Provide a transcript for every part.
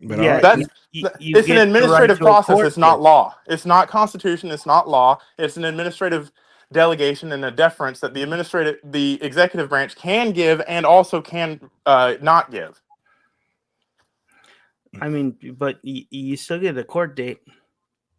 But all Yeah, right. That's you it's an get the right administrative to a process. It's not courtship. law. It's not constitution. It's not law. It's an administrative delegation and a deference that the executive branch can give and also can not give. I mean, but you still get a court date.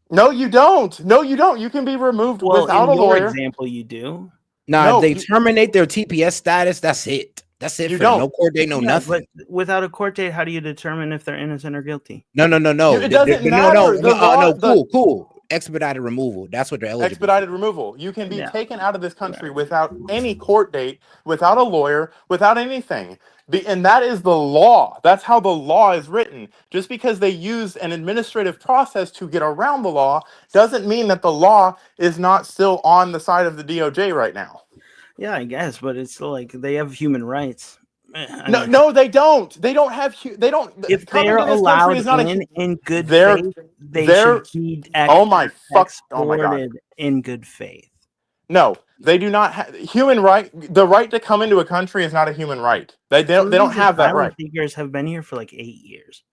No, you don't. No, you don't. You can be removed Well, without in a your lawyer. example, you do. Now, if No, they terminate their TPS status, that's it. That's it you for them. No don't. court date, no Yeah, nothing. but without a court date, how do you determine if they're innocent or guilty? No. It doesn't matter. The law, No. the Cool. Expedited removal. That's what they're eligible for. expedited removal. You can be Yeah. taken out of this country without any court date, without a lawyer, without anything. And that is the law. That's how the law is written. Just because they use an administrative process to get around the law doesn't mean that the law is not still on the side of the DOJ right now. Yeah, I guess, but it's still like they have human rights. No, they don't. They don't have. They don't. If Coming they're to this country allowed is not in good They're faith, they they're. should be Oh my fuck! Oh my god! exported in good faith. No, they do not have human right. The right to come into a country is not a human right. They don't. They don't Millions of have that asylum right. seekers have been here for like 8 years.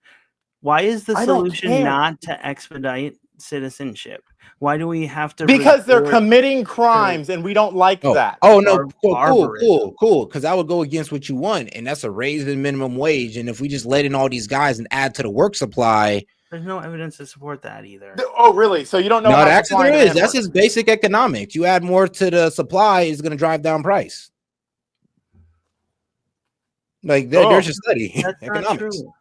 Why is the I don't solution care. not to expedite citizenship? Why do we have to? Because they're resort committing crimes, and we don't like that. Oh no, barbarism? cool. Because I would go against what you want, and that's a raise in minimum wage. And if we just let in all these guys and add to the work supply, There's no evidence to support that either. Oh, really? So you don't know no, how actually supply and there is. demand That's works. just basic economics. You add more to the supply, is going to drive down price. Like there's your study. That's not Economics. true.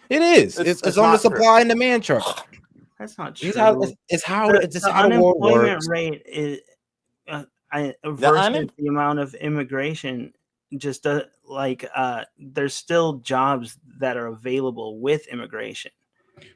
It is. It's on the not true. supply and demand chart. That's not true. It's how the the world unemployment works. rate is versus the amount of immigration. Just there's still jobs that are available with immigration.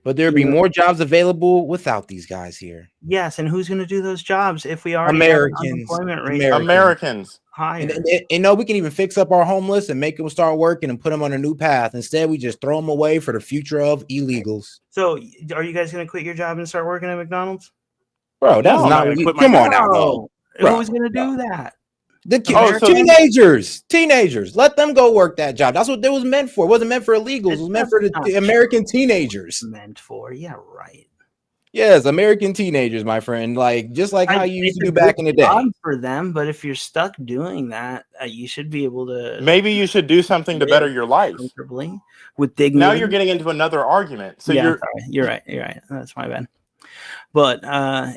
But there'd be more jobs available without these guys here. Yes, and who's going to do those jobs if we already Americans, have an unemployment rate Americans. higher? And no, we can even fix up our homeless and make them start working and put them on a new path. Instead, we just throw them away for the future of illegals. So, are you guys going to quit your job and start working at McDonald's? Bro, that's not. Come on now, bro. Who's going to do that? The teenagers, let them go work that job. That's what it was meant for. It wasn't meant for illegals. It was meant for the American teenagers. Meant for, yeah, right. Yes, American teenagers, my friend. Like just like how you used to do back in the day. For them, but if you're stuck doing that, you should be able to. Maybe you should do something to better your life. Comfortably, with dignity. Now you're getting into another argument. So you're right. That's my bad. But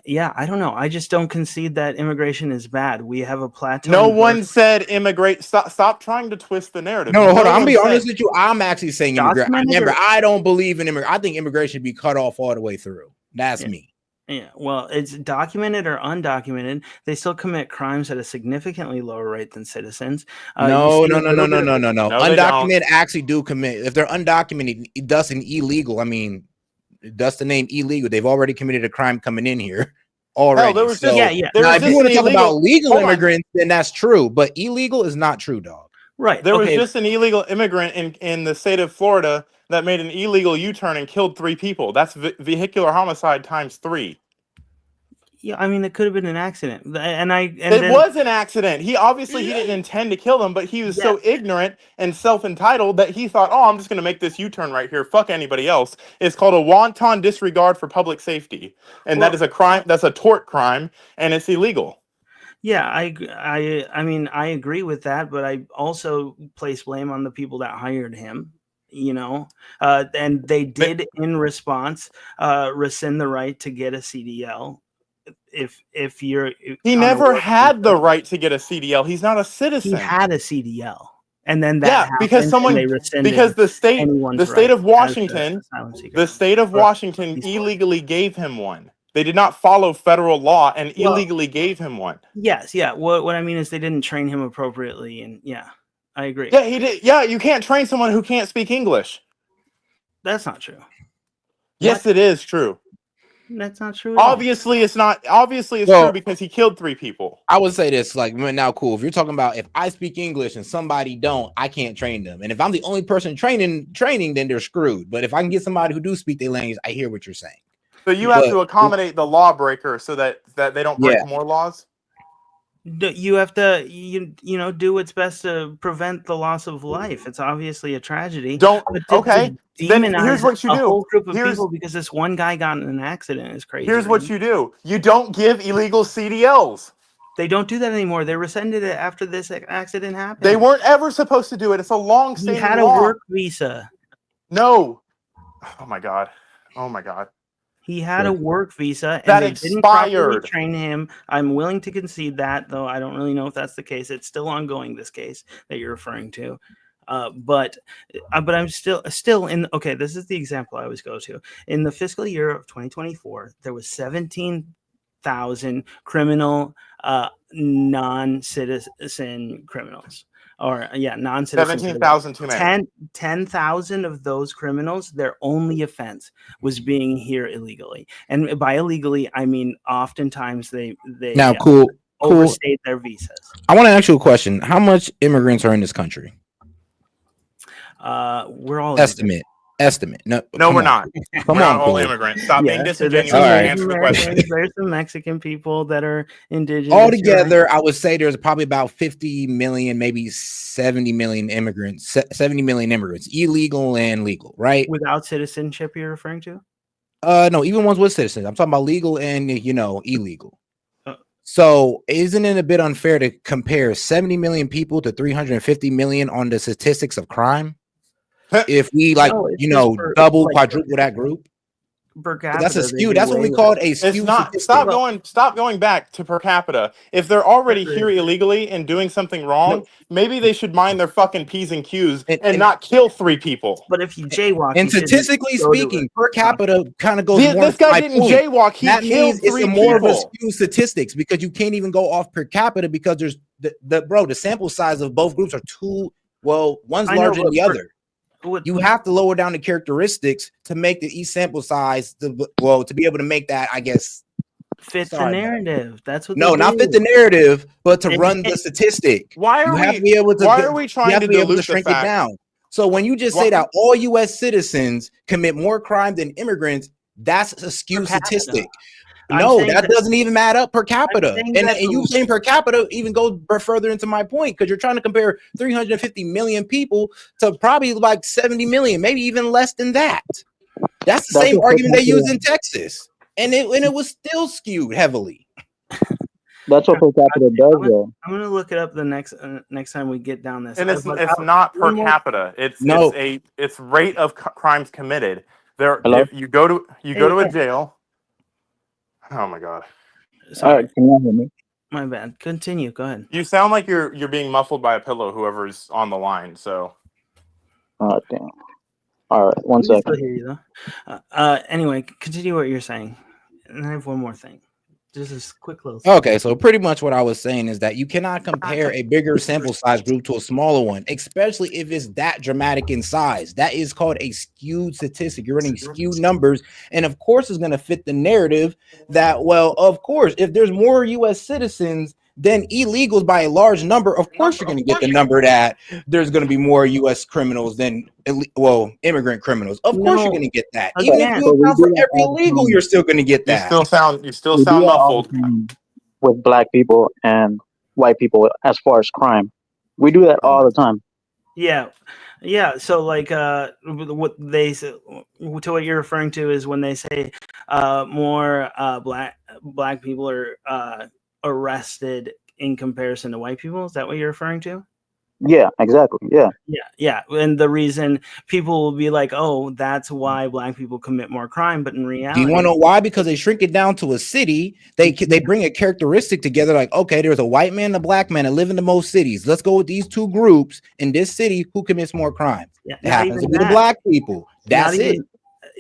yeah, I don't know. I just don't concede that immigration is bad. We have a plateau. No one said immigrate. Stop trying to twist the narrative. No, hold on. I'm gonna be honest with you. I'm actually saying immigration. Remember, I don't believe in immigration. I think immigration should be cut off all the way through. That's me. Yeah, well, it's documented or undocumented. They still commit crimes at a significantly lower rate than citizens. No. Undocumented actually do commit. If they're undocumented, thus an illegal. I mean, thus the name illegal. They've already committed a crime coming in here already. Hell, there was just, Now, if you want to talk about legal immigrants, then that's true. But illegal is not true, dog. Right. There was just an illegal immigrant in the state of Florida that made an illegal U-turn and killed 3 people. That's vehicular homicide times 3. Yeah, I mean, it could have been an accident, It was an accident. He didn't intend to kill them, but he was so ignorant and self-entitled that he thought, "Oh, I'm just going to make this U-turn right here. Fuck anybody else." It's called a wanton disregard for public safety, and that is a crime. That's a tort crime, and it's illegal. Yeah, I mean, I agree with that, but I also place blame on the people that hired him. You know, and they did in response rescind the right to get a CDL. He never had the right to get a CDL. He's not a citizen. He had a CDL, and then because the state of Washington illegally gave him one. They did not follow federal law and illegally gave him one. Yes, yeah. What I mean is they didn't train him appropriately, and yeah, I agree. Yeah, he did. Yeah, you can't train someone who can't speak English. That's not true. Yes, it is true. That's not true. Obviously, it's not. Obviously, it's true because he killed 3 people. I would say this, like, now, cool. If you're talking about if I speak English and somebody don't, I can't train them. And if I'm the only person training, then they're screwed. But if I can get somebody who do speak their language, I hear what you're saying. So you have to accommodate the lawbreaker so that they don't break more laws. You have to do what's best to prevent the loss of life. It's obviously a tragedy. Don't But okay. to Then demonize here's what you a do. whole group of Here's people because this one guy got in an accident is crazy. here's what you do. You don't give illegal CDLs. They don't do that anymore. They rescinded it after this accident happened. They weren't ever supposed to do it. It's a He long-standing had a law. work visa. No. Oh my god. Oh my god. He had a work visa, and That they didn't properly expired. train him. I'm willing to concede that, though I don't really know if that's the case. It's still ongoing, this case that you're referring to. But I'm still in. Okay, this is the example I always go to. In the fiscal year of 2024, there was 17,000 criminal non-citizen criminals. Or non-citizen. 17,000 too many. 10,000 of those criminals, their only offense was being here illegally. And by illegally, I mean oftentimes they Now, cool. overstayed their visas. I want to ask you a question. How much immigrants are in this country? We're all Estimate. No, we're not. Come we're on, not all cool. immigrants. Stop being disingenuous All and right. answer the question. There's some Mexican people that are indigenous. Altogether, I would say there's probably about 50 million, maybe 70 million immigrants, 70 million immigrants, illegal and legal, right? Without citizenship, you're referring to? No, even ones with citizens. I'm talking about legal and illegal. So isn't it a bit unfair to compare 70 million people to 350 million on the statistics of crime? If we double, quadruple that group, that's a skew. That's what we call a skew. It's not. Stop going back to per capita. If they're already here illegally and doing something wrong, maybe they should mind their fucking P's and Q's and not kill 3 people. But if you jaywalk, and statistically speaking, per capita kind of goes more. This guy didn't jaywalk. He killed 3 people. More of a skew statistics because you can't even go off per capita because there's the sample size of both groups are one's larger than the other. You have to lower down the characteristics to make the each sample size to be able to make that, I guess, fit the narrative. That's what. No, not fit the narrative, but to run the statistic. Why are we trying to dilute the shrink fact? it down? So when you just say that all U.S. citizens commit more crime than immigrants, that's a skewed statistic. No, that doesn't even add up per capita. And you saying per capita even goes further into my point because you're trying to compare 350 million people to probably like 70 million, maybe even less than that. That's the same argument they used in Texas. And it was still skewed heavily. That's what per capita does, though. I'm gonna look it up the next time we get down this. And it's not per capita. It's rate of crimes committed. If you go to a jail. Oh my god! Sorry. All right, can you hear me? My bad. Continue. Go ahead. You sound like you're being muffled by a pillow. Whoever's on the line. So. Oh damn! All right, one second. I still hear you though. Anyway, continue what you're saying, and I have one more thing. Just a quick little. Okay, so pretty much what I was saying is that you cannot compare a bigger sample size group to a smaller one, especially if it's that dramatic in size. That is called a skewed statistic. You're running skewed numbers, and of course, it's going to fit the narrative that, of course, if there's more U.S. citizens than illegals by a large number, of course, you're going to get the number that there's going to be more U.S. criminals than immigrant criminals. Of course, you're going to get that. Even if you account for every illegal, you're still going to get that. You still sound muffled. With black people and white people, as far as crime, we do that all the time. Yeah. So like, what they say, to what you're referring to is when they say more black people are arrested in comparison to white people. Is that what you're referring to? Yeah, exactly. Yeah. And the reason people will be like, oh, that's why black people commit more crime. But in reality, do you want to know why? Because they shrink it down to a city. They bring a characteristic together. Like, okay, there's a white man and a black man that live in the most cities. Let's go with these 2 groups in this city. Who commits more crime? It happens to be the black people. That's it.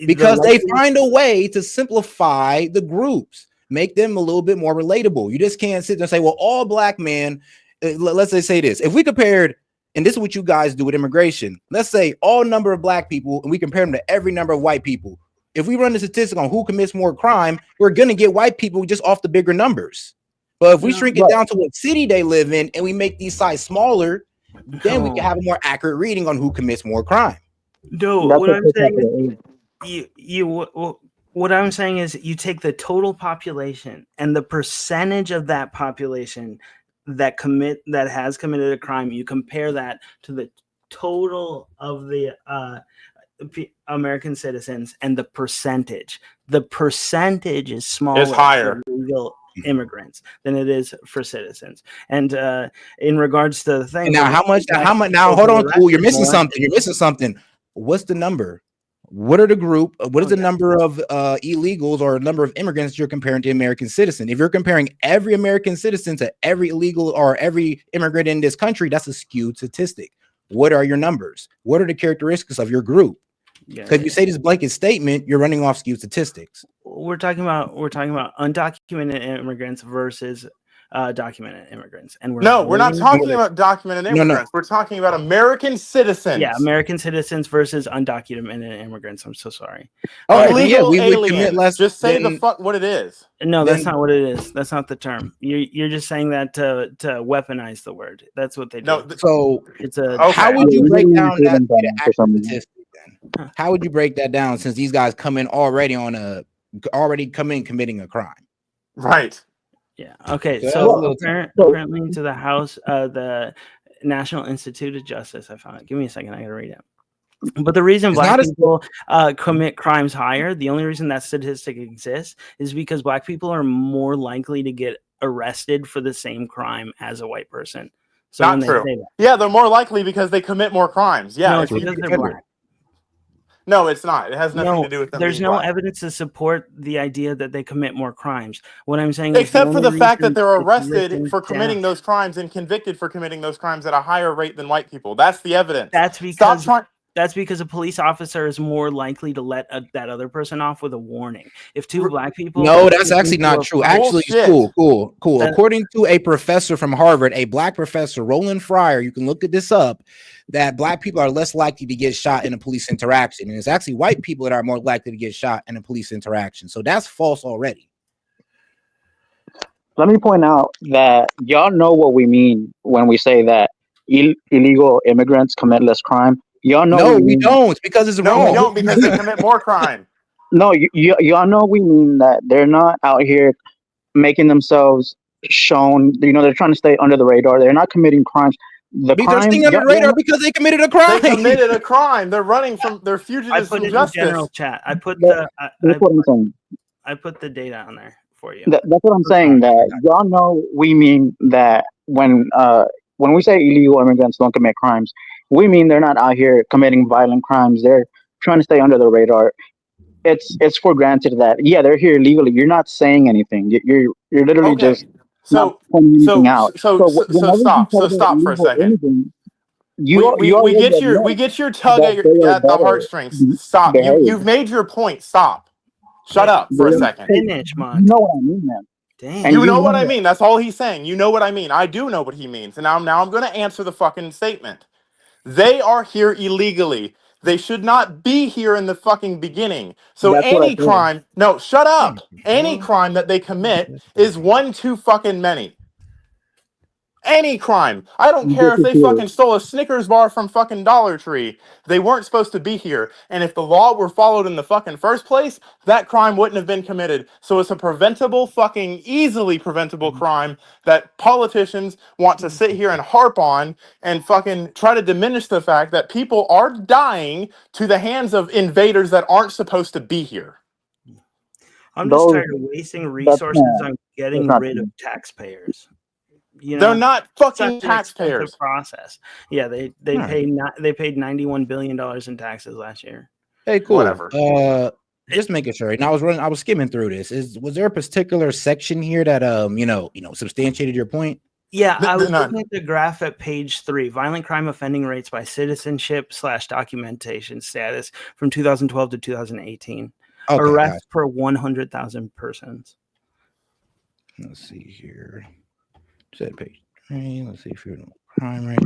Because they find a way to simplify the groups, make them a little bit more relatable. You just can't sit there and say, well, all black men. Let's say this. If we compared, and this is what you guys do with immigration, let's say all number of black people, and we compare them to every number of white people. If we run the statistic on who commits more crime, we're going to get white people just off the bigger numbers. But if we shrink it down to what city they live in, and we make these size smaller, then we can have a more accurate reading on who commits more crime. No, what I'm saying is what I'm saying is you take the total population and the percentage of that population that has committed a crime, you compare that to the total of the American citizens, and the percentage is smaller It's higher. for legal immigrants than it is for citizens. And in regards to the thing, and now how much now hold on, cool, you're missing something. What's the number? What is the number of illegals or number of immigrants you're comparing to American citizen? If you're comparing every American citizen to every illegal or every immigrant in this country, that's a skewed statistic. What are your numbers? What are the characteristics of your group? Because if you say this blanket statement, you're running off skewed statistics. We're talking about undocumented immigrants versus documented immigrants, and we're not talking about documented immigrants. We're talking about American citizens. Yeah, American citizens versus undocumented immigrants. I'm so sorry. Illegal aliens. Just say what it is. No, that's not what it is. That's not the term. You're just saying that to weaponize the word. That's what they do. No, so it's how would you break down that actual statistic then? How would you break that down since these guys come in committing a crime? Right. Yeah. Okay. So apparently to the House, the National Institute of Justice, I found it. Give me a second. I got to read it. But the reason black people commit crimes higher, the only reason that statistic exists is because black people are more likely to get arrested for the same crime as a white person. So not true. Yeah, they're more likely because they commit more crimes. Yeah, no, it's because they're black. No, it's not. It has nothing to do with them. There's no evidence to support the idea that they commit more crimes. What I'm saying except for the fact that they're arrested for committing those crimes and convicted for committing those crimes at a higher rate than white people. That's the evidence. That's because a police officer is more likely to let that other person off with a warning. If two black people... No, that's actually not true. Actually, it's cool. According to a professor from Harvard, a black professor, Roland Fryer, you can look at this up, that black people are less likely to get shot in a police interaction. And it's actually white people that are more likely to get shot in a police interaction. So that's false already. Let me point out that y'all know what we mean when we say that illegal immigrants commit less crime. Y'all know. No, we don't, because it's wrong. We don't, because they commit more crime. No, y'all know we mean that they're not out here making themselves shown. They're trying to stay under the radar. They're not committing crimes. They're staying under the radar because they committed a crime. They committed a crime. They're running from. They're fugitives from justice. In general chat. I put what I'm saying. I put the data on there for you. That's what I'm saying. That y'all know we mean that when we say illegal immigrants don't commit crimes, we mean they're not out here committing violent crimes. They're trying to stay under the radar. It's for granted that they're here illegally. You're not saying anything. You're literally just not pointing anything out. So stop for a second. We get your tug at the heartstrings. Stop. You've made your point. Stop. Shut up for a second. Finish, man. You know what I mean, man. Dang. You know what I mean. That's all he's saying. You know what I mean. I do know what he means. And now I'm going to answer the fucking statement. They are here illegally. They should not be here in the fucking beginning. So any crime, no, shut up. Any crime that they commit is one too fucking many. Any crime. I don't care if they fucking stole a Snickers bar from fucking Dollar Tree. They weren't supposed to be here. And if the law were followed in the fucking first place, that crime wouldn't have been committed. So it's a easily preventable crime that politicians want to sit here and harp on and fucking try to diminish the fact that people are dying to the hands of invaders that aren't supposed to be here. I'm just tired of wasting resources on getting rid of taxpayers. They're not fucking taxpayers. Process. Yeah, they paid $91 billion in taxes last year. Hey, cool. Whatever. Just making sure. And I was skimming through this. Was there a particular section here that substantiated your point? Yeah, I was looking at the graph at page 3. Violent crime offending rates by citizenship/documentation status from 2012 to 2018. Okay, arrests per 100,000 persons. Let's see here. Set page 3. Let's see if you're in crime rate.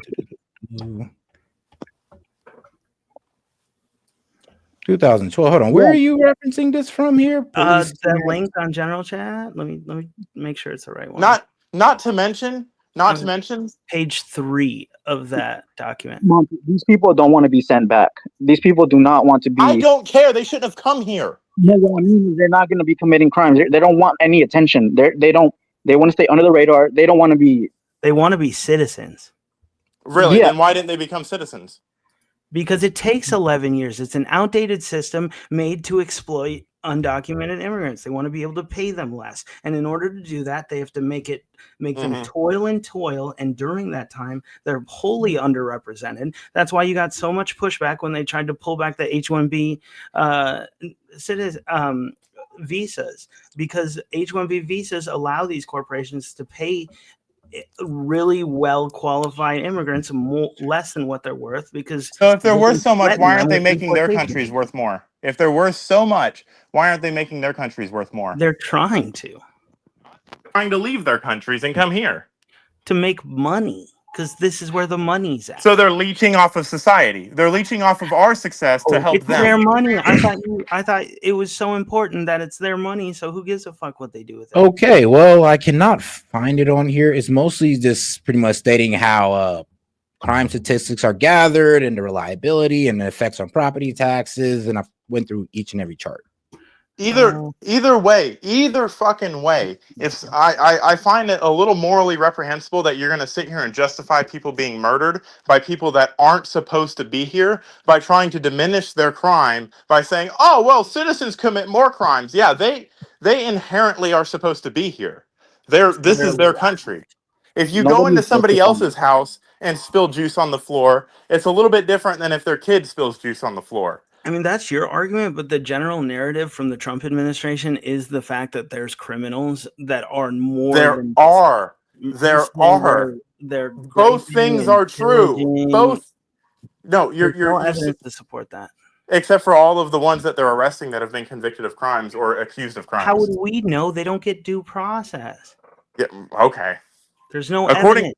2012. Hold on. Where are you referencing this from here? The link on general chat. Let me make sure it's the right one. Not to mention page 3 of that document. These people don't want to be sent back. These people do not want to be. I don't care. They shouldn't have come here. No, what I mean is they're not going to be committing crimes. They don't want any attention. They want to stay under the radar. They don't want to be They want to be citizens. Really? Yeah. Then why didn't they become citizens? Because it takes 11 years. It's an outdated system made to exploit undocumented immigrants. They want to be able to pay them less. And in order to do that, they have to make them toil and toil. And during that time, they're wholly underrepresented. That's why you got so much pushback when they tried to pull back the H-1B visas, because H-1B visas allow these corporations to pay really well qualified immigrants less than what they're worth. Because so if they're they worth can so much, threaten why them aren't they with making their deportation. countries worth more? If they're worth so much, why aren't they making their countries worth more? They're trying to leave their countries and come here to make money, because this is where the money's at. So they're leeching off of society. They're leeching off of our success to help It's their them. money. I thought it was so important that it's their money. So who gives a fuck what they do with it? Okay, well, I cannot find it on here. It's mostly just pretty much stating how crime statistics are gathered and the reliability and the effects on property taxes. And I went through each and every chart. Either way, either fucking way, if I find it a little morally reprehensible that you're going to sit here and justify people being murdered by people that aren't supposed to be here by trying to diminish their crime by saying, oh, well, citizens commit more crimes. Yeah, they inherently are supposed to be here. This is their country. If you go into somebody else's house and spill juice on the floor, it's a little bit different than if their kid spills juice on the floor. I mean, that's your argument, but the general narrative from the Trump administration is the fact that there's criminals that are more than there are. They're Both things are true. Both. No, there's no evidence to support that. Except for all of the ones that they're arresting that have been convicted of crimes or accused of crimes. How would we know? They don't get due process. Yeah. Okay. There's no evidence.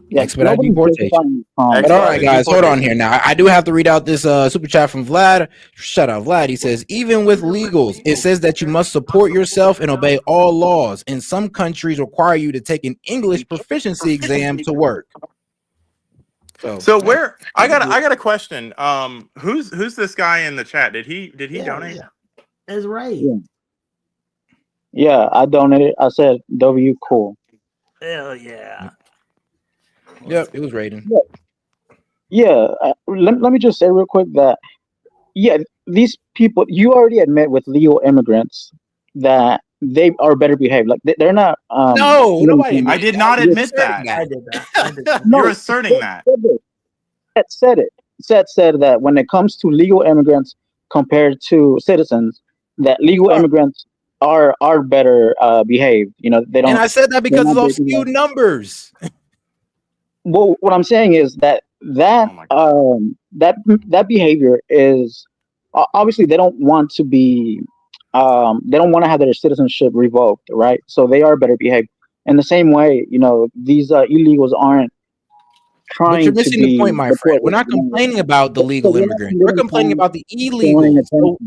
Yeah, expedite deportation. But all right, guys, hold on here. Now, I do have to read out this super chat from Vlad. Shout out, Vlad. He says, even with legals, it says that you must support yourself and obey all laws. In some countries, require you to take an English proficiency exam to work. So where I got a question. Who's this guy in the chat? Did he donate? That's right. Yeah, I donated. I said W cool. Hell yeah. Yep, it was rating. Yeah. Let me just say real quick that, yeah, these people, you already admit with legal immigrants that they are better behaved. Like they're not. No, nobody. I did not admit that. I did that. You're asserting that. Said it. Said that when it comes to legal immigrants compared to citizens, that legal immigrants are better behaved. You know, they don't. And I said that because of those skewed numbers. Well, what I'm saying is that behavior is obviously they don't want to be they don't want to have their citizenship revoked, right? So they are better behaved. In the same way, you know, these illegals aren't trying to be. But you're missing the point, my friend. We're not complaining about the legal immigrants. We're complaining about the illegals. So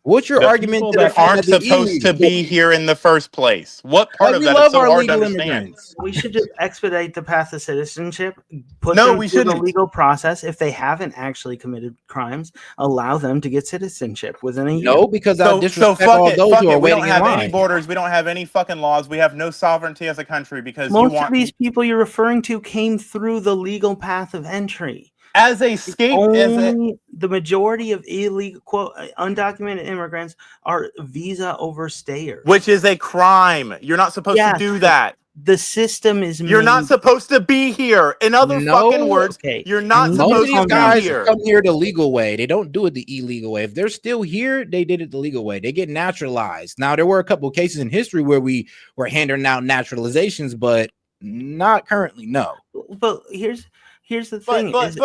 what's your argument that aren't supposed to be here in the first place? What part of that is so hard to understand? We should just expedite the path to citizenship. Put them through the legal process. If they haven't actually committed crimes, allow them to get citizenship within a year. No, because that disrespect all those who are waiting in line. We don't have any borders. We don't have any fucking laws. We have no sovereignty as a country because most of these people you're referring to came through the legal path of entry. As a the majority of illegal, quote, undocumented immigrants are visa overstayers, which is a crime. You're not supposed to do that. The system is. You're not supposed to be here. In other fucking words, you're not supposed to be here. Come here the legal way. They don't do it the illegal way. If they're still here, they did it the legal way. They get naturalized. Now there were a couple of cases in history where we were handing out naturalizations, but not currently. No. But here's the thing. But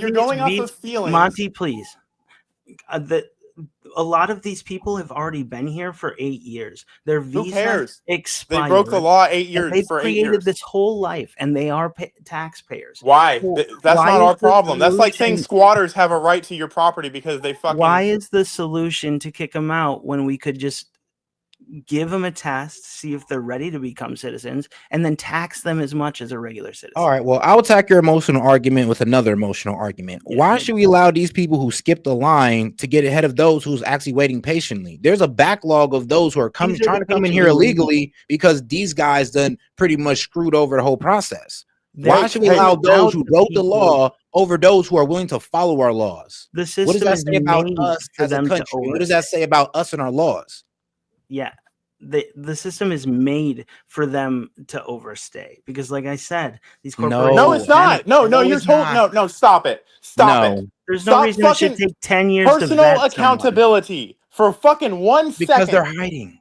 you're going off of feelings. Monty, please. A lot of these people have already been here for 8 years. Their visa expired. They broke the law 8 years. They've created this whole life, and they are taxpayers. Why? That's not our problem. That's like saying squatters have a right to your property because they fucking. Why is the solution to kick them out when we could just give them a test, see if they're ready to become citizens, and then tax them as much as a regular citizen. All right, well, I'll attack your emotional argument with another emotional argument. Yeah. Why should we allow these people who skip the line to get ahead of those who's actually waiting patiently? There's a backlog of those who are trying to come in here illegally because these guys done pretty much screwed over the whole process. Why should we allow those who wrote the law over those who are willing to follow our laws? The system what does that say about made us for as a them to country? What does that say about us and our laws? Yeah, the system is made for them to overstay because, like I said, these corporations. No, it's not. No, you're told. No, stop it. Stop it. There's no reason it should take 10 years. Personal accountability for fucking 1 second. Because they're hiding.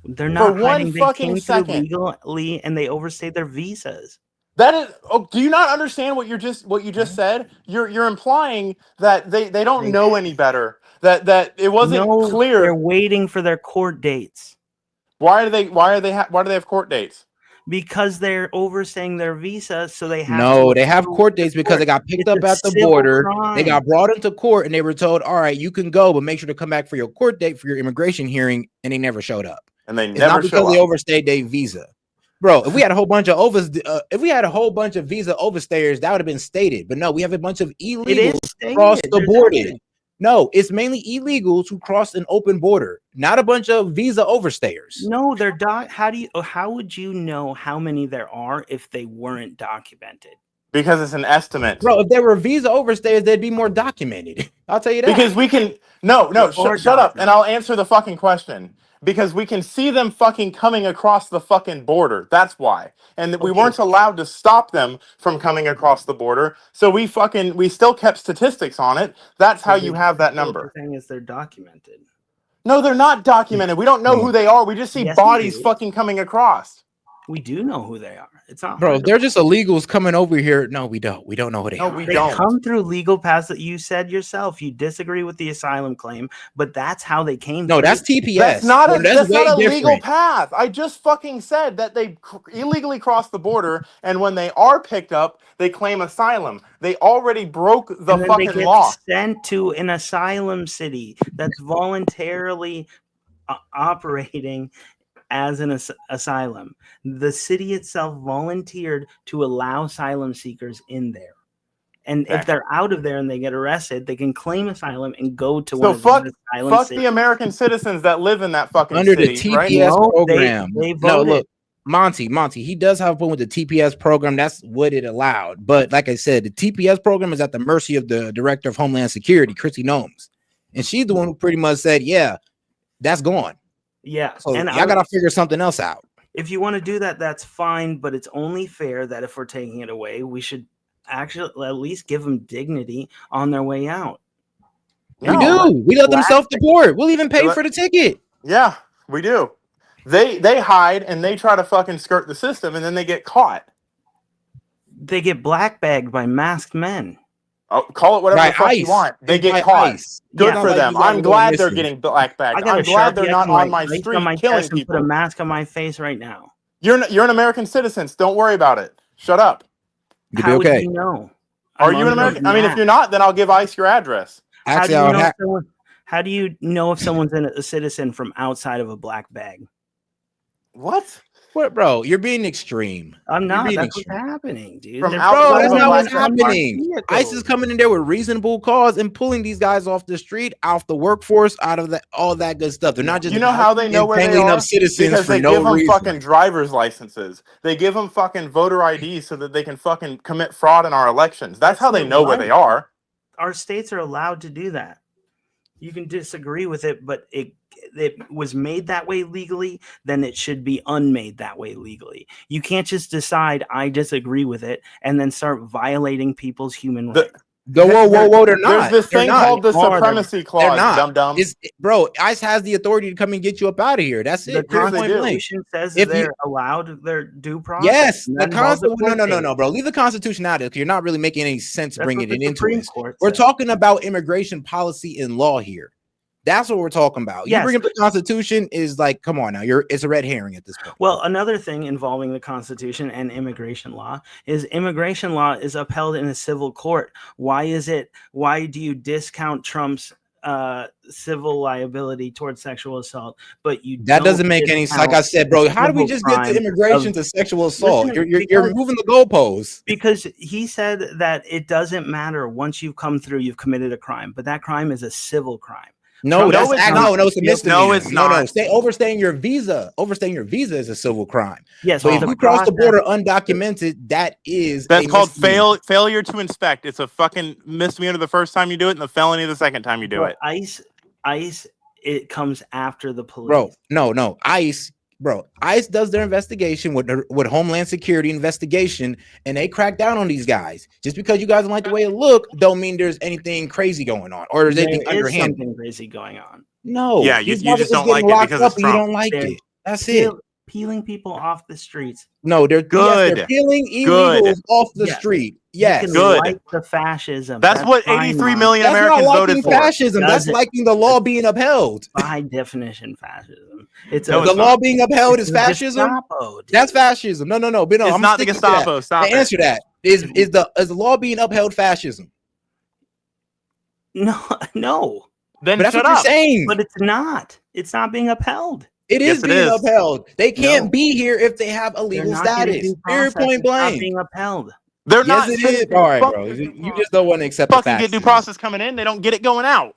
They're not for hiding. one They fucking came second. through legally and they overstayed their visas. That is. Oh, do you not understand what you just said? You're implying that they don't know any better. That it wasn't clear. They're waiting for their court dates. Why do they have court dates? Because they're overstaying their visa, so they have. No, they have court dates because they got picked up at the border. They got brought into court and they were told, "All right, you can go, but make sure to come back for your court date for your immigration hearing." And they never showed up. And they it's never not because they overstayed their visa. Bro, if we had a whole bunch of visa overstayers, that would have been stated. But no, we have a bunch of illegals across the border. No, it's mainly illegals who cross an open border, not a bunch of visa overstayers. No, they're how would you know how many there are if they weren't documented? Because it's an estimate. Bro, if there were visa overstayers, they'd be more documented. I'll tell you that. Because we can shut up and I'll answer the fucking question. Because we can see them fucking coming across the fucking border. That's why. And we weren't allowed to stop them from coming across the border. So we still kept statistics on it. That's how you have that number. The thing is they're documented. No, they're not documented. We don't know who they are. We just see bodies fucking coming across. We do know who they are. It's not. Bro, they're just illegals coming over here. No, we don't. We don't know who they are. We don't. Come through legal paths that you said yourself. You disagree with the asylum claim, but that's how they came. No, that's TPS. That's not a legal path. I just fucking said that they illegally crossed the border, and when they are picked up, they claim asylum. They already broke the fucking law. Sent to an asylum city that's voluntarily operating as an asylum. The city itself volunteered to allow asylum seekers in there. And if they're out of there and they get arrested, they can claim asylum and go to one of the asylum cities. Fuck the American citizens that live in that fucking under city, the TPS program. No, look, Monty, he does have a point with the TPS program. That's what it allowed. But like I said, the TPS program is at the mercy of the Director of Homeland Security, Chrissy Gnomes. And she's the one who pretty much said, yeah, that's gone. Yeah, so and y'all gotta figure something else out. If you want to do that, that's fine, but it's only fair that if we're taking it away, we should actually at least give them dignity on their way out. We do. We let them self-deport. We'll even pay for the ticket. Yeah, we do. They hide and they try to fucking skirt the system, and then they get caught. They get black-bagged by masked men. Oh, call it whatever the fuck you want. They get caught. Good for them. I'm glad they're getting black-bagged. I'm glad they're not on my street killing people. Put a mask on my face right now. You're an American citizen. Don't worry about it. Shut up. How would you know? Are you an American? I mean, if you're not, then I'll give ICE your address. How do you know if someone's a citizen from outside of a black bag? What? What, bro? You're being extreme. I'm not. That's what's happening, dude. Bro, that's not what's happening. ICE is coming in there with reasonable cause and pulling these guys off the street, off the workforce, out of all that good stuff. They're not just. You know how they know where they are? Citizens because they give them fucking driver's licenses. They give them fucking voter IDs so that they can fucking commit fraud in our elections. That's how they know where they are. Our states are allowed to do that. You can disagree with it, but it was made that way legally, then it should be unmade that way legally. You can't just decide I disagree with it and then start violating people's human rights. Whoa, they're not. There's this thing called the supremacy clause, dum-dum. Bro, ICE has the authority to come and get you up out of here. That's it. The Constitution says they're allowed their due process. Yes, the Constitution. No, bro. Leave the Constitution out of it because you're not really making any sense bringing it into it. We're talking about immigration policy and law here. That's what we're talking about. You bring up the Constitution is like, come on now, it's a red herring at this point. Well, another thing involving the Constitution and immigration law is upheld in a civil court. Why do you discount Trump's civil liability towards sexual assault, but you That don't doesn't make any sense. Like I discount said, the bro, how do we civil just get to crime immigration of- to sexual assault? Listen, You're because- moving the goalposts. Because he said that it doesn't matter once you've come through, you've committed a crime, but that crime is a civil crime. No, Trump it's a misdemeanor. No, it's not. Overstaying your visa. Overstaying your visa is a civil crime. Yes, But well, if you cross the border undocumented, that's called failure to inspect. It's a fucking misdemeanor the first time you do it, and the felony the second time you do it. ICE, it comes after the police. Bro, no, ICE does their investigation with Homeland Security investigation, and they crack down on these guys. Just because you guys don't like the way it look, don't mean there's anything crazy going on or there's anything underhanded. Something crazy going on. No, yeah, you just don't like it because you don't like it. That's it. Peeling people off the streets. No, they're good. They're peeling illegals off the street. Yes, good. Like the fascism. That's what 83 million Americans voted for. Fascism. That's liking the law being upheld. By definition, fascism. The law being upheld is fascism. Gestapo, that's fascism. No. But it's I'm not the Gestapo. Stop it. Answer that. Is the law being upheld fascism? No. Then but that's what you're saying. But it's not. It's not being upheld. It is being upheld. They can't be here if they have a legal status. Period. Point blank. Not being upheld. They're not. It is. All right, bro. You just don't want to accept the facts. Get due process coming in. They don't get it going out.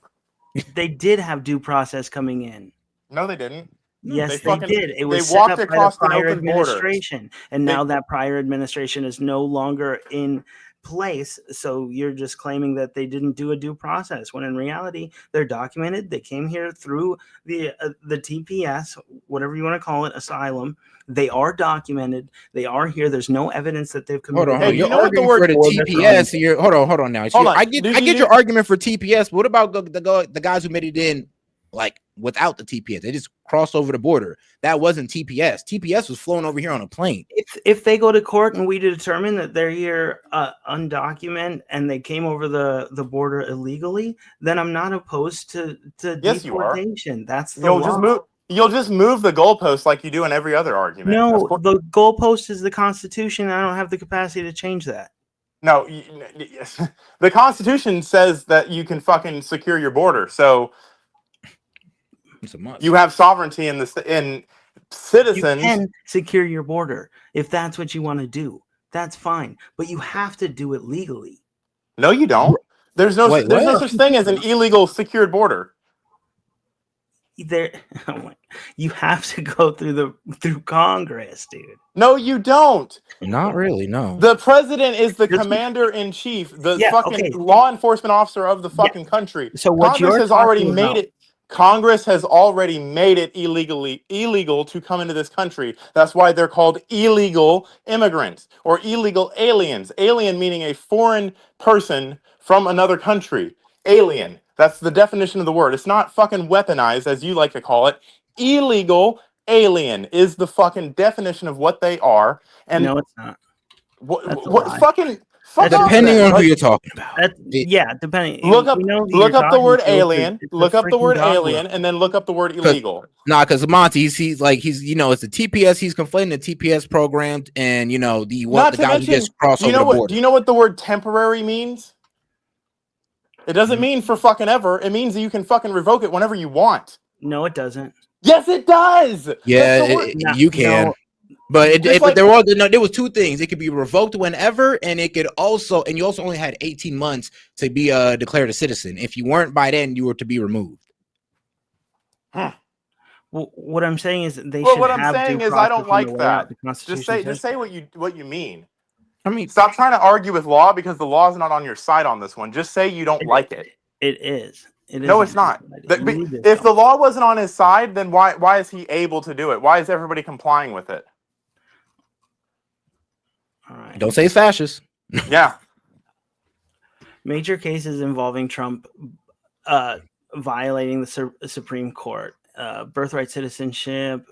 They did have due process coming in. No, they didn't. Yes, they did. It was they walked set up across by the prior an open administration, and now that prior administration is no longer in place. So you're just claiming that they didn't do a due process, when in reality they're documented. They came here through the TPS, whatever you want to call it, asylum. They are documented. They are here. There's no evidence that they've committed. Hold on. Hey, you're arguing for the TPS. Hold on now. I get your argument for TPS. But what about the guys who made it in like without the TPS? They just crossed over the border. That wasn't TPS. TPS was flown over here on a plane. If they go to court and we determine that they're here undocumented and they came over the border illegally, then I'm not opposed to deportation. That's the law. You'll just move the goalpost like you do in every other argument. No, the goalpost is the Constitution. I don't have the capacity to change that. No, the Constitution says that you can fucking secure your border. So you have sovereignty in citizens. You can secure your border if that's what you want to do. That's fine, but you have to do it legally. No, you don't. There's no such thing as an illegal secured border. You have to go through Congress, dude. No, you don't. Not really. No. The president is the commander in chief, the law enforcement officer of the fucking country. So what Congress has already made it. Congress has already made it illegal to come into this country. That's why they're called illegal immigrants or illegal aliens. Alien meaning a foreign person from another country. Alien. That's the definition of the word. It's not fucking weaponized, as you like to call it. Illegal alien is the fucking definition of what they are. And no, it's not. What fucking depending on who you're talking about. Depending. Look up the word alien. Look up the word alien, and then look up the word illegal. Because Monty, he's it's the TPS. He's conflating the TPS program and the guys who just cross over the border. Do you know what the word temporary means? It doesn't mean for fucking ever. It means that you can fucking revoke it whenever you want. No, it doesn't. Yes, it does. Yeah, you can. No. But there was two things. It could be revoked whenever, and it could also, and you also only had 18 months to be declared a citizen. If you weren't by then, you were to be removed. Well, what I'm saying is they should. What I'm saying is I don't like that. Just say what you mean. I mean, stop trying to argue with law because the law is not on your side on this one. Just say you don't like it. It is. No, it's not. If the law wasn't on his side, then why is he able to do it? Why is everybody complying with it? All right. Don't say it's fascist. Yeah. Major cases involving Trump violating the Supreme Court, birthright citizenship.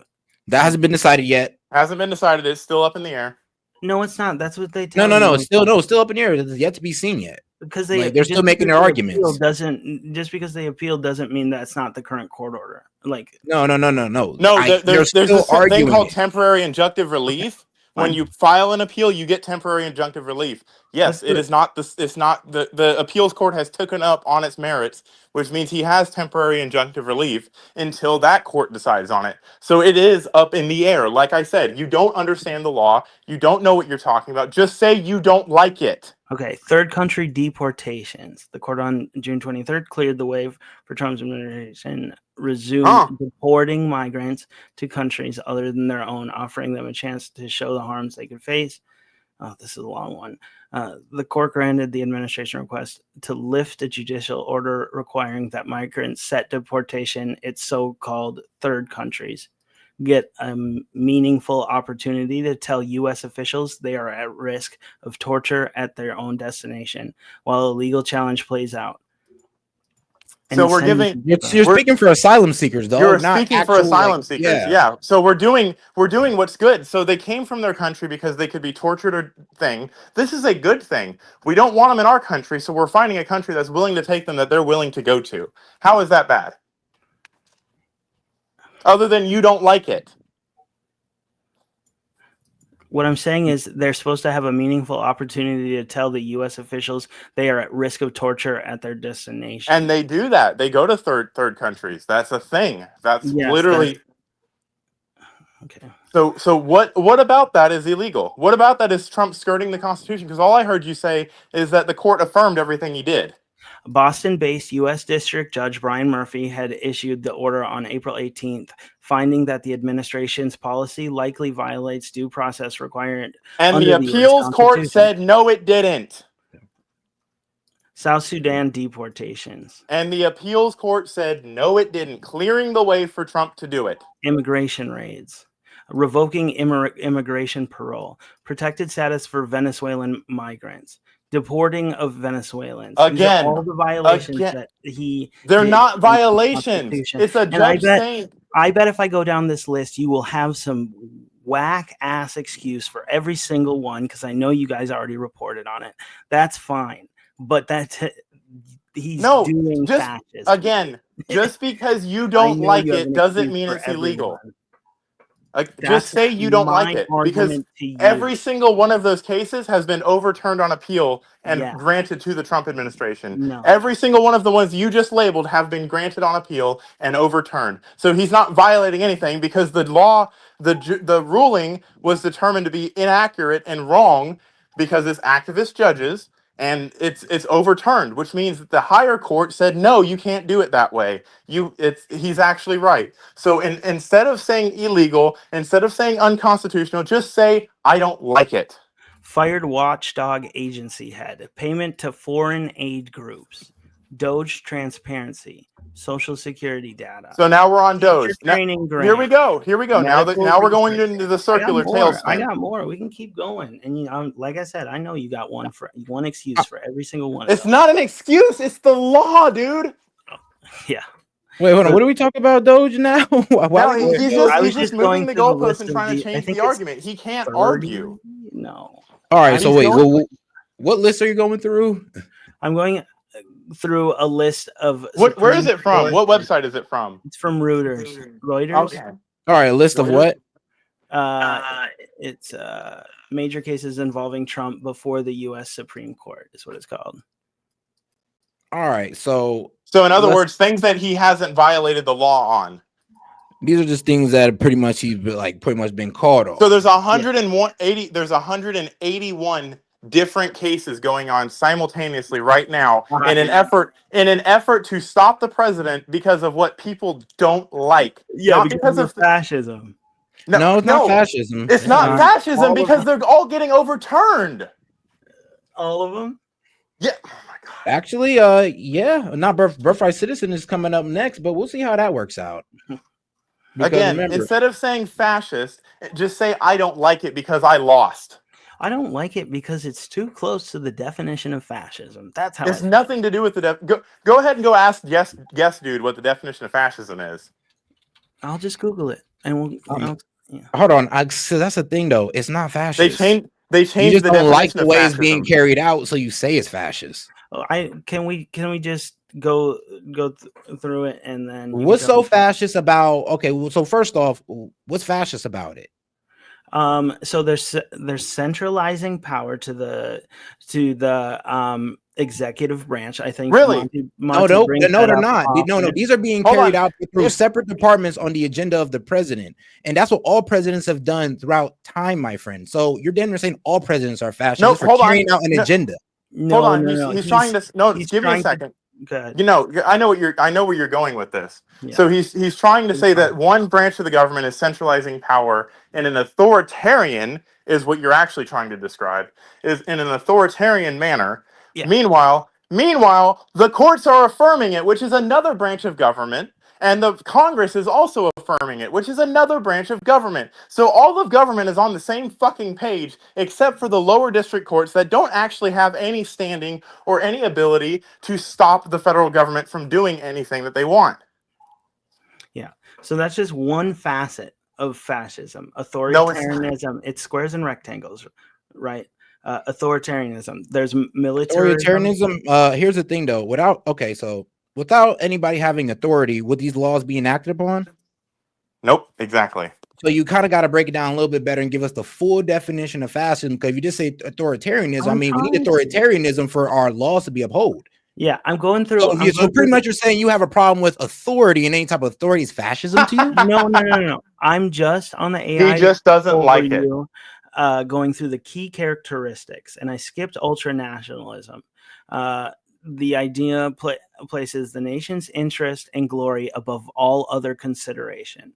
That hasn't been decided yet. Hasn't been decided. It's still up in the air. No, it's not. That's what they tell me. No. It's still up in the air. It's yet to be seen yet. Because they're still making their arguments. Just because they appeal doesn't mean that's not the current court order. No. There's this thing called temporary injunctive relief. When you file an appeal, you get temporary injunctive relief. Yes, it is not this. It's not the appeals court has taken up on its merits, which means he has temporary injunctive relief until that court decides on it. So it is up in the air. Like I said, you don't understand the law. You don't know what you're talking about. Just say you don't like it. Okay, third country deportations. The court on June 23rd cleared the way for Trump's administration resume deporting migrants to countries other than their own, offering them a chance to show the harms they could face. Oh, this is a long one. The court granted the administration request to lift a judicial order requiring that migrants set deportation its so-called third countries get a meaningful opportunity to tell U.S. officials they are at risk of torture at their own destination while a legal challenge plays out. So we're giving. You're speaking for asylum seekers, though. You're not speaking actual, for asylum seekers. Yeah. So we're doing what's good. So they came from their country because they could be tortured or thing. This is a good thing. We don't want them in our country, so we're finding a country that's willing to take them that they're willing to go to. How is that bad? Other than you don't like it. What I'm saying is they're supposed to have a meaningful opportunity to tell the U.S. officials they are at risk of torture at their destination. And they do that. They go to third countries. That's a thing. That's literally. Okay. So what about that is illegal? What about that is Trump skirting the Constitution? Because all I heard you say is that the court affirmed everything he did. Boston-based U.S. District Judge Brian Murphy had issued the order on April 18th, finding that the administration's policy likely violates due process required. And the appeals court said no, it didn't. South Sudan deportations. And the appeals court said no, it didn't, clearing the way for Trump to do it. Immigration raids. Revoking immigration parole. Protected status for Venezuelan migrants. Deporting of Venezuelans. Again, all the violations that he. They're not violations. It's a judge saying. I bet if I go down this list, you will have some whack ass excuse for every single one because I know you guys already reported on it. That's fine, but he's doing fascism. Again, just because you don't like it doesn't mean it's illegal. Just say you don't like it, because every single one of those cases has been overturned on appeal and granted to the Trump administration. No. Every single one of the ones you just labeled have been granted on appeal and overturned. So he's not violating anything because the law, the ruling was determined to be inaccurate and wrong because it's activist judges. And it's overturned, which means that the higher court said, no, you can't do it that way. He's actually right. So instead of saying illegal, instead of saying unconstitutional, just say, I don't like it. Fired watchdog agency head. Payment to foreign aid groups. Doge transparency. Social security data. So now we're on Doge. Here we go. Now we're going into the circular tailspin. I got more. We can keep going. And like I said, I know you got one excuse for every single one. It's not an excuse. It's the law, dude. Yeah. Wait, hold on. What are we talking about, Doge now? He's just moving the goalposts and trying to change the argument. He can't argue. No. All right. So wait, what list are you going through? I'm going through a list of where is it from? What website is it from? It's from Reuters. Okay. All right, a list of what? It's major cases involving Trump before the U.S. Supreme Court is what it's called. All right, so in other words, things that he hasn't violated the law on. These are just things that he's pretty much been called on. So there's 180. There's 181 different cases going on simultaneously right now in an effort to stop the president because of what people don't like. Yeah, not because of fascism. No, it's not fascism. It's not fascism because they're all getting overturned. All of them? Yeah. Oh my God. Actually, not birthright citizen is coming up next, but we'll see how that works out. Again, instead of saying fascist, just say I don't like it because I lost. I don't like it because it's too close to the definition of fascism. That's how it's nothing to do with the go ahead and go ask guess dude what the definition of fascism is. I'll just Google it and hold on. So that's the thing though. It's not fascist. They changed you just the don't like the way fascism. It's being carried out, so you say it's fascist. Can we just go through it and then what's so fascist about? Okay, well, so first off, what's fascist about it? So they're centralizing power to the executive branch. I think Really? Monty brings no, that they're up not. No, often. these are being Hold carried on. out through If separate departments on the agenda of the president, and that's what all presidents have done throughout time, my friend. So you're damn near saying all presidents are fascist no, just for hold on. carrying out an No, agenda. hold No, on. no, no. He's trying to no. He's Give me a trying to. second. Go ahead. You know, I know where you're going with this. Yeah. So he's trying to say that one branch of the government is centralizing power, and an authoritarian is what you're actually trying to describe is in an authoritarian manner. Yeah. Meanwhile, the courts are affirming it, which is another branch of government, and the Congress is also affirming it, which is another branch of government. So all of government is on the same fucking page, except for the lower district courts that don't actually have any standing or any ability to stop the federal government from doing anything that they want. Yeah. So that's just one facet of fascism. No, it's not. Authoritarianism. It's squares and rectangles, right? Authoritarianism. There's militarism. Authoritarianism. Here's the thing, though. Without anybody having authority, would these laws be enacted upon? Nope, exactly. So you kind of got to break it down a little bit better and give us the full definition of fascism. Because if you just say authoritarianism, I mean, we need authoritarianism for our laws to be upheld. Yeah, I'm going through. So pretty much you're saying you have a problem with authority, and any type of authority is fascism to you? No. I'm just on the AI. He just doesn't like it. Going through the key characteristics, and I skipped ultranationalism. The idea places the nation's interest and glory above all other consideration.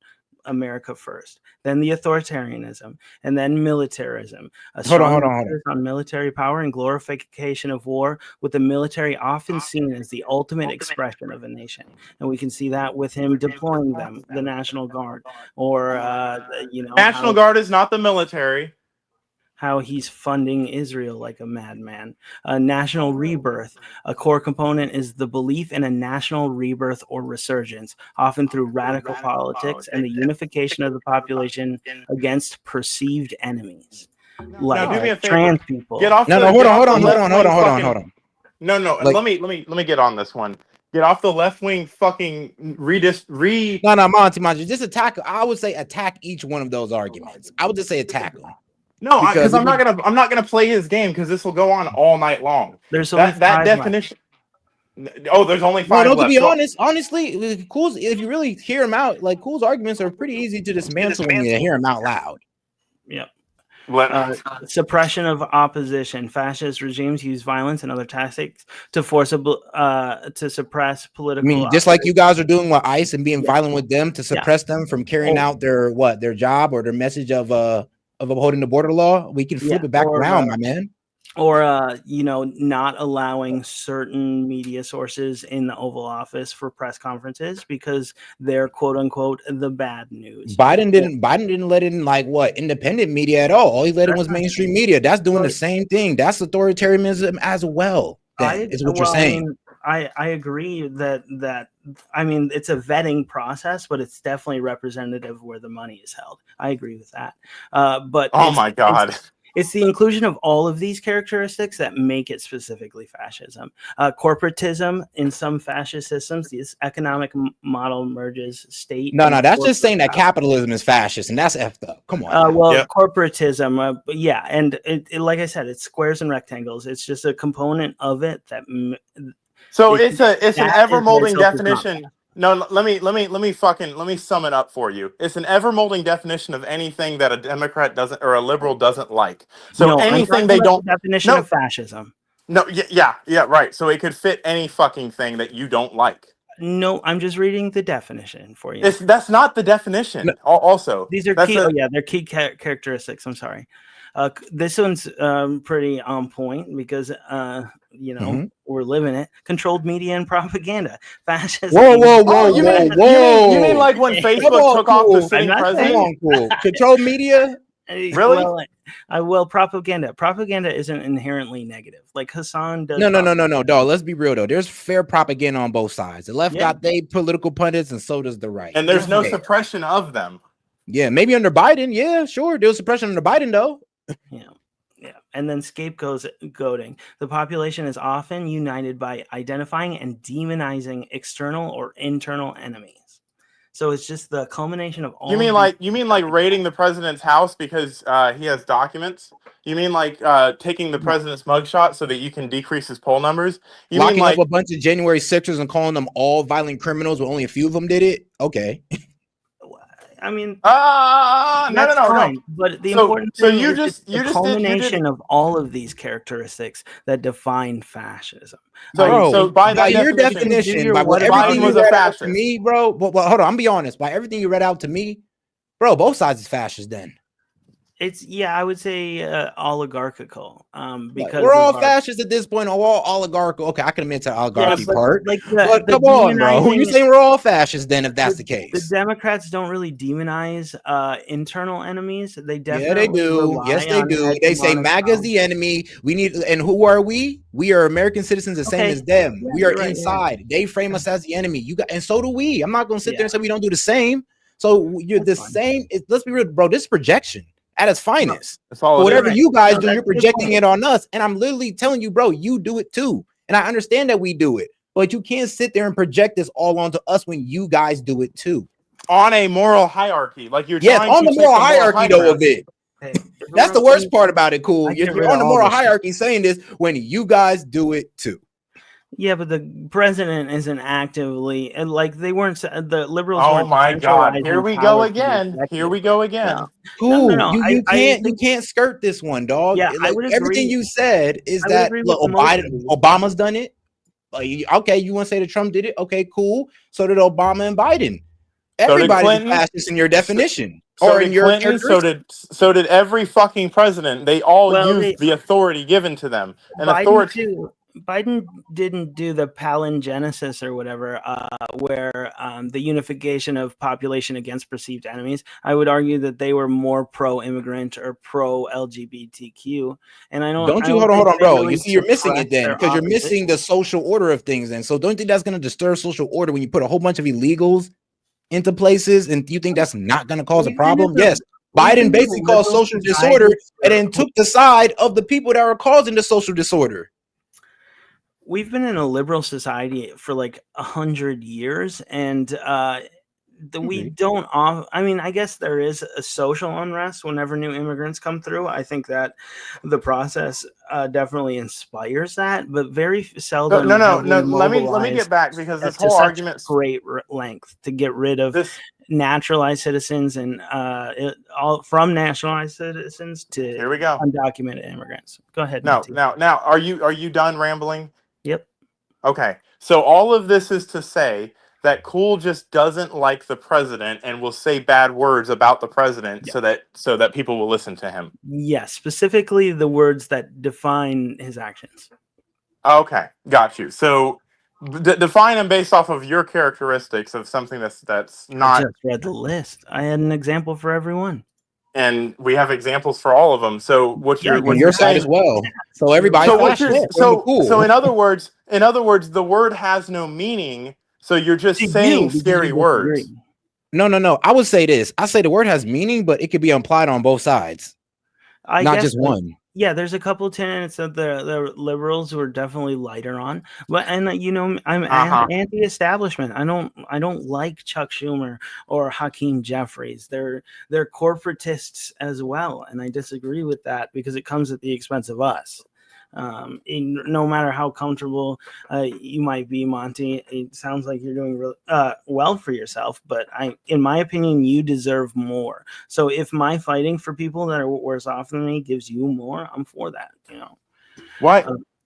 America first, then the authoritarianism, and then militarism. Hold on. On military power and glorification of war, with the military often seen as the ultimate expression of a nation. And we can see that with him deploying them, the National Guard, or National Guard is not the military. How he's funding Israel like a madman. National rebirth. A core component is the belief in a national rebirth or resurgence, often through radical politics and the unification of the population against perceived enemies. Like do me a favor. Trans people. Get off. Hold on. No. Let me get on this one. Get off the left wing fucking No, Monty. Just attack. I would say attack each one of those arguments. I would just say attack them. No, because I'm not gonna play his game because this will go on all night long. There's that definition. Oh, there's only 5 left. To be honest, honestly, Cool's, if you really hear him out, like Cool's arguments are pretty easy to dismantle when you hear him out loud. Yep. Suppression of opposition. Fascist regimes use violence and other tactics to to suppress political. I mean, just like you guys are doing with ICE and being violent with them to suppress them from carrying out their job or their message of upholding the border law. We can flip it back around, my man. Or not allowing certain media sources in the Oval Office for press conferences because they're quote unquote the bad news. Biden didn't let in independent media at all. All he let in was mainstream media. That's doing the same thing. That's authoritarianism as well. Is what you're saying. I agree that I mean it's a vetting process, but it's definitely representative where the money is held. I agree with that. But oh my god. It's the inclusion of all of these characteristics that make it specifically fascism. Corporatism in some fascist systems, this economic model merges state. No, that's just saying that capitalism is fascist, and that's effed up. Come on. Corporatism, and it, like I said, it's squares and rectangles. It's just a component of it that. So it's an ever molding definition. No, let me sum it up for you. It's an ever molding definition of anything that a Democrat doesn't or a liberal doesn't like. So anything they don't definition of fascism. No, yeah, right. So it could fit any fucking thing that you don't like. No, I'm just reading the definition for you. That's not the definition. Also, these are key. They're key characteristics. I'm sorry. This one's pretty on point because we're living it. Controlled media and propaganda. Fascism. Whoa! You mean like when Facebook took off the sitting president? Cool. Controlled media. Really? Well, propaganda. Propaganda isn't inherently negative. Like Hassan does. No, dog. Let's be real though. There's fair propaganda on both sides. The left got they political pundits, and so does the right. And there's no suppression of them. Yeah, maybe under Biden. Yeah, sure. There was suppression under Biden though. Yeah. And then scapegoating. The population is often united by identifying and demonizing external or internal enemies. So it's just the culmination of all. You mean like raiding the president's house because he has documents? You mean like taking the president's mugshot so that you can decrease his poll numbers? You Locking mean like up a bunch of January 6ers and calling them all violent criminals when only a few of them did it? Okay. I mean, no. fine, but the important so thing you is just the culmination of all of these characteristics that define fascism. So by that your definition, by what everything you was a read out to fascist. me, bro. Well, hold on, I'm be honest. By everything you read out to me, bro, both sides is fascist. Then it's I would say oligarchical. Because we're all fascists at this point. We're all oligarchical. Okay, I can admit to the oligarchy part. Like but come on, bro. You saying we're all fascists? Then, if that's the case, the Democrats don't really demonize internal enemies. They definitely they do. Yes, they do. They say MAGA's the enemy. We need, and who are we? We are American citizens, the same as them. We are inside. They frame us as the enemy. You got, and so do we. I'm not going to sit there and say we don't do the same. So you're the same. Let's be real, bro. This is projection at its finest. Whatever you guys do, you're projecting it on us. And I'm literally telling you, bro, you do it too. And I understand that we do it, but you can't sit there and project this all onto us when you guys do it too. On a moral hierarchy, like you're trying on the moral hierarchy though of it. That's the worst part about it. Cool. You're on the moral hierarchy saying this when you guys do it too. Yeah, but the president isn't actively, and like they weren't, the liberals. Oh my God! Here we go again. Here we go again. No. Cool. No. You can't skirt this one, dog. Yeah, like, I would agree. Everything you said is that look, Obama's done it. Okay, you want to say that Trump did it? Okay, cool. So did Obama and Biden. Everybody's fascist in your definition. So did Clinton, so did every fucking president. They all used the authority given to them. And Biden didn't do the palingenesis or whatever, where the unification of population against perceived enemies. I would argue that they were more pro-immigrant or pro-LGBTQ. And I don't. Hold on, bro. Really, you see, you're missing it then because you're missing the social order of things. And so, don't you think that's going to disturb social order when you put a whole bunch of illegals into places? And you think that's not going to cause a problem? Yes. Biden basically caused social disorder and then took the side of the people that were causing the social disorder. We've been in a liberal society for like 100 years, and we don't. I mean, I guess there is a social unrest whenever new immigrants come through. I think that the process definitely inspires that, but very seldom. No. Let me get back because this whole argument great length to get rid of naturalized citizens and all from naturalized citizens to here we go undocumented immigrants. Go ahead. Now, are you done rambling? Yep. Okay. So all of this is to say that Cool just doesn't like the president and will say bad words about the president so that people will listen to him. Yes, specifically the words that define his actions. Okay, got you. So define them based off of your characteristics of something that's not. I just read the list. I had an example for everyone. And we have examples for all of them. So what your side as well. So everybody. So in other words, the word has no meaning. So you're just saying scary words. No. I would say this. I say the word has meaning, but it could be implied on both sides, not just one. Yeah, there's a couple of tenets that the liberals were definitely lighter on, but I'm anti-establishment. I don't like Chuck Schumer or Hakeem Jeffries. They're corporatists as well, and I disagree with that because it comes at the expense of us. No matter how comfortable you might be, Monty, it sounds like you're doing well for yourself, but in my opinion, you deserve more. So if my fighting for people that are worse off than me gives you more, I'm for that.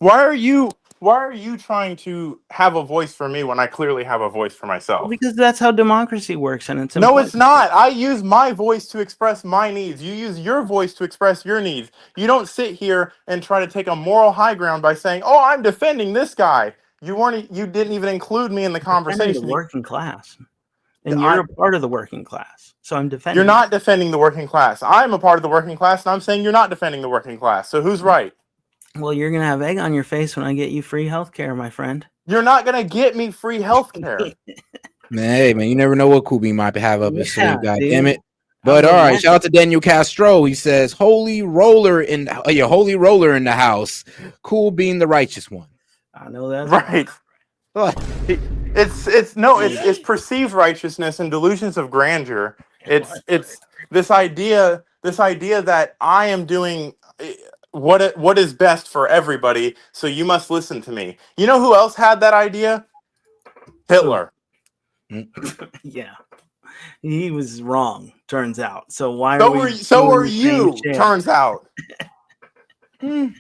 Why are you trying to have a voice for me when I clearly have a voice for myself? Because that's how democracy works, and it's no, it's not. I use my voice to express my needs. You use your voice to express your needs. You don't sit here and try to take a moral high ground by saying, "Oh, I'm defending this guy." You didn't even include me in the conversation. The working class, and you're a part of the working class. So I'm defending. You're not defending the working class. I'm a part of the working class, and I'm saying you're not defending the working class. So who's right? Well, you're going to have egg on your face when I get you free healthcare, my friend. You're not going to get me free healthcare. Hey, man, you never know what Kubi might have up his sleeve. God damn it. But all right, shout out to Daniel Castro. He says, holy roller in the house. Cool being the righteous one. I know that. Right. It's perceived righteousness and delusions of grandeur. It's this idea that I am doing what is best for everybody, so you must listen to me. You know who else had that idea? Hitler. Yeah, he was wrong. Turns out. So why So are were we? so are doing the same you. shit? Turns out. Okay.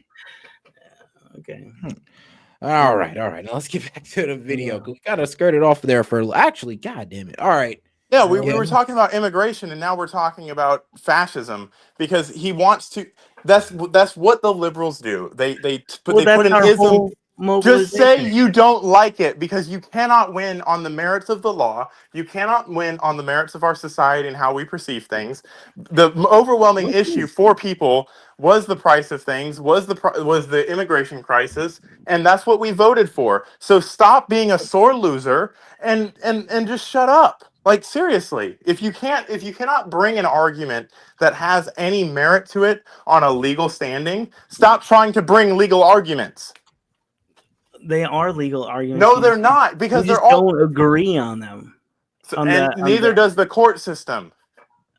All right. Now let's get back to the video. We gotta skirt it off there for actually. God damn it! All right. Yeah, we were talking about immigration, and now we're talking about fascism because he wants to. That's what the liberals do. They put an our ism. whole Just say mobilization. you don't like it because you cannot win on the merits of the law. You cannot win on the merits of our society and how we perceive things. The overwhelming issue for people was the price of things, was the immigration crisis, and that's what we voted for. So stop being a sore loser and just shut up. Like seriously, if you cannot bring an argument that has any merit to it on a legal standing, stop trying to bring legal arguments. They are legal arguments. No, they're not, because you they're just all. don't agree on them. And neither does the court system.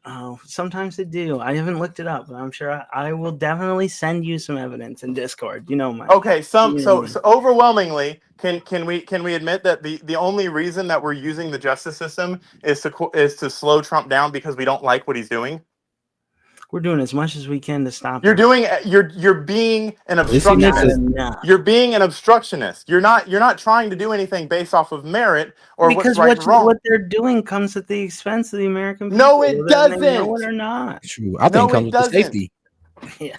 Oh, sometimes they do. I haven't looked it up, but I'm sure I will definitely send you some evidence in Discord. You know, Okay, so overwhelmingly, can we admit that the only reason that we're using the justice system is to slow Trump down because we don't like what he's doing? We're doing as much as we can to stop. You're being an obstructionist. You're being an obstructionist. You're not trying to do anything based off of merit or because what's right and wrong. What they're doing comes at the expense of the American people. No, it doesn't. They know it or not. True. I think it comes with safety. Yeah.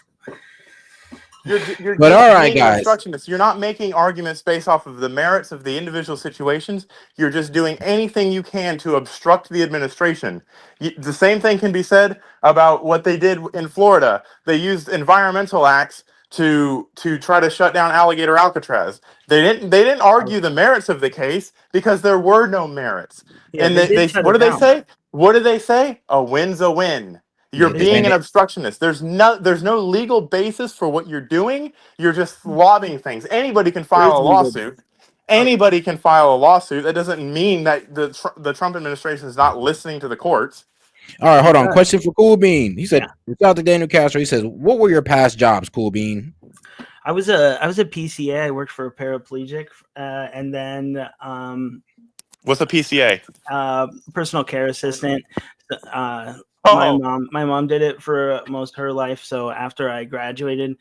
You're but all right, being an guys. obstructionist. You're not making arguments based off of the merits of the individual situations. You're just doing anything you can to obstruct the administration. The same thing can be said about what they did in Florida. They used environmental acts to try to shut down Alligator Alcatraz. They didn't argue the merits of the case because there were no merits. Yeah, and what do they say? What do they say? A win's a win. You're being an obstructionist. There's no legal basis for what you're doing. You're just lobbing things. Anybody can file a lawsuit. Anybody can file a lawsuit. That doesn't mean that the Trump administration is not listening to the courts. All right, hold on. Question for Cool Bean. He said, "Without the Daniel Castro." He says, "What were your past jobs, Cool Bean?" I was a PCA. I worked for a paraplegic, and then what's a PCA? Personal care assistant. My mom did it for most of her life. So after I graduated,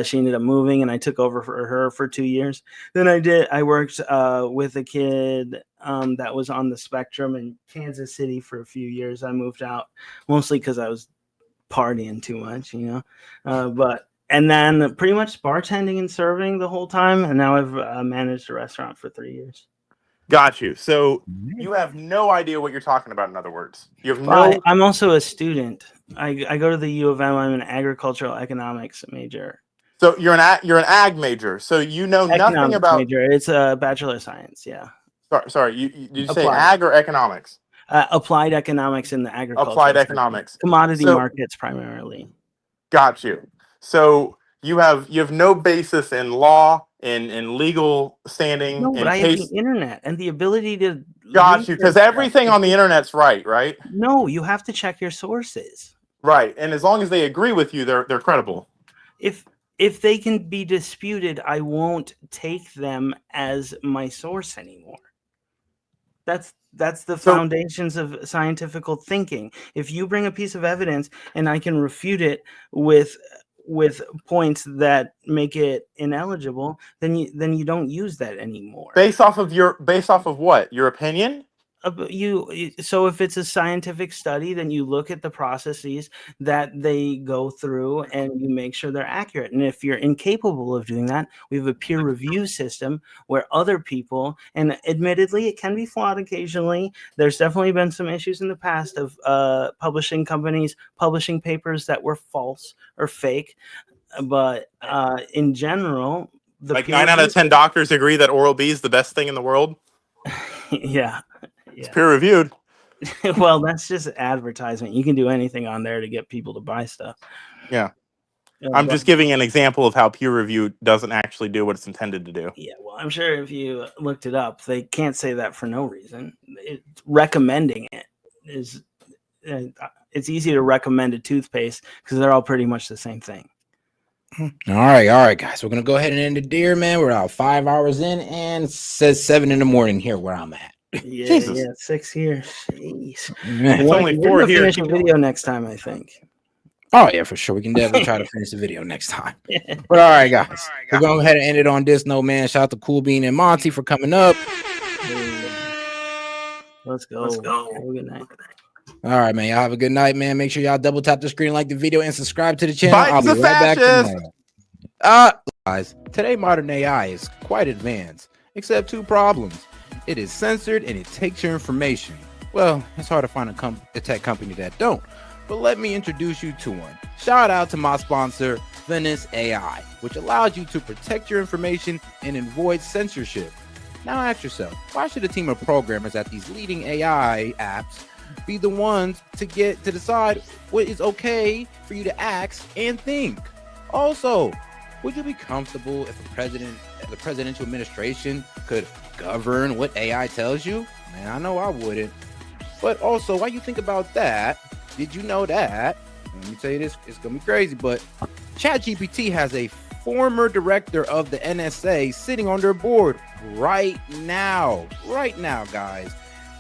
she ended up moving, and I took over for her for 2 years. Then I worked with a kid that was on the spectrum in Kansas City for a few years. I moved out mostly because I was partying too much, and then pretty much bartending and serving the whole time. And now I've managed a restaurant for 3 years. Got you. So you have no idea what you're talking about. In other words, you have no. I'm also a student. I go to the U of M. I'm an agricultural economics major. So you're an ag major. So you know nothing about. Major. It's a Bachelor of Science. Yeah. Sorry. Did you say ag or economics? Applied economics in the agriculture. Applied economics. Commodity markets primarily. Got you. So you have no basis in law, in legal standing. No, but I have the internet and the ability to. Got you, because everything on the internet's right? No, you have to check your sources. Right, and as long as they agree with you, they're credible. If they can be disputed, I won't take them as my source anymore. That's the foundations of scientific thinking. If you bring a piece of evidence and I can refute it with points that make it ineligible, then you don't use that anymore. Based off of what? Your opinion? So if it's a scientific study, then you look at the processes that they go through and you make sure they're accurate. And if you're incapable of doing that, we have a peer review system where other people, and admittedly it can be flawed occasionally. There's definitely been some issues in the past of publishing companies publishing papers that were false or fake, but in general, like 9 out of 10 doctors agree that Oral-B is the best thing in the world. Yeah. It's peer reviewed. Well, that's just advertisement. You can do anything on there to get people to buy stuff. Yeah. I'm just giving an example of how peer review doesn't actually do what it's intended to do. Yeah, well, I'm sure if you looked it up, they can't say that for no reason. Recommending it is, it's easy to recommend a toothpaste because they're all pretty much the same thing. All right, guys. We're gonna go ahead and end it there, man. We're about 5 hours in, and it says 7 in the morning here where I'm at. Yeah, Jesus. yeah, 6 here. Jeez. It's only 4 here. Finish the video next time, I think. Oh yeah, for sure. We can definitely try to finish the video next time. But all right, guys. We're going to go ahead and end it on this note, man. Shout out to Cool Bean and Monty for coming up. Let's go. Have a good night. All right, man. Y'all have a good night, man. Make sure y'all double tap the screen, like the video, and subscribe to the channel. I'll be right back tomorrow. Guys, today modern AI is quite advanced, except 2 problems. It is censored and it takes your information. Well, it's hard to find a tech company that don't. But let me introduce you to one. Shout out to my sponsor, Venice AI, which allows you to protect your information and avoid censorship. Now ask yourself, why should a team of programmers at these leading AI apps be the ones to decide what is okay for you to ask and think? Also, would you be comfortable if the presidential administration could govern what AI tells you? Man, I know I wouldn't. But also, while you think about that, did you know that? Let me tell you this, it's gonna be crazy, but ChatGPT has a former director of the NSA sitting on their board right now, guys.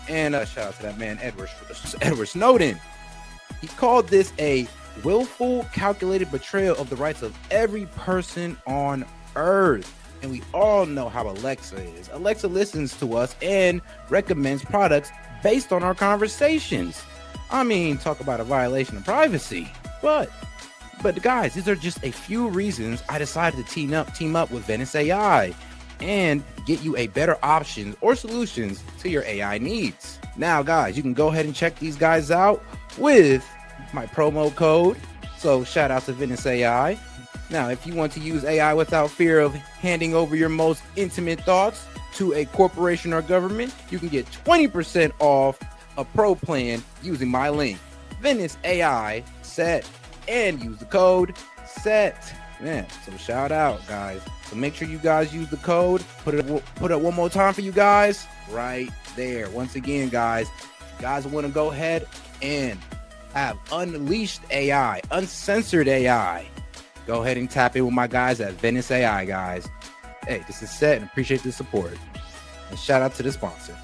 And shout out to that man, Edward Snowden. He called this a willful, calculated betrayal of the rights of every person on Earth. And we all know how Alexa is. Alexa listens to us and recommends products based on our conversations. I mean, talk about a violation of privacy. But guys, these are just a few reasons I decided to team up with Venice AI and get you a better options or solutions to your AI needs. Now, guys, you can go ahead and check these guys out with my promo code. So shout out to Venice AI. Now, if you want to use AI without fear of handing over your most intimate thoughts to a corporation or government, you can get 20% off a pro plan using my link, Venice AI S.E.T, and use the code S.E.T. Man, so shout out, guys. So make sure you guys use the code. Put it one more time for you guys right there. Once again, guys, if you guys want to go ahead and have unleashed AI, uncensored AI, go ahead and tap in with my guys at Venice AI, guys. Hey, this is S.E.T and appreciate the support. And shout out to the sponsor.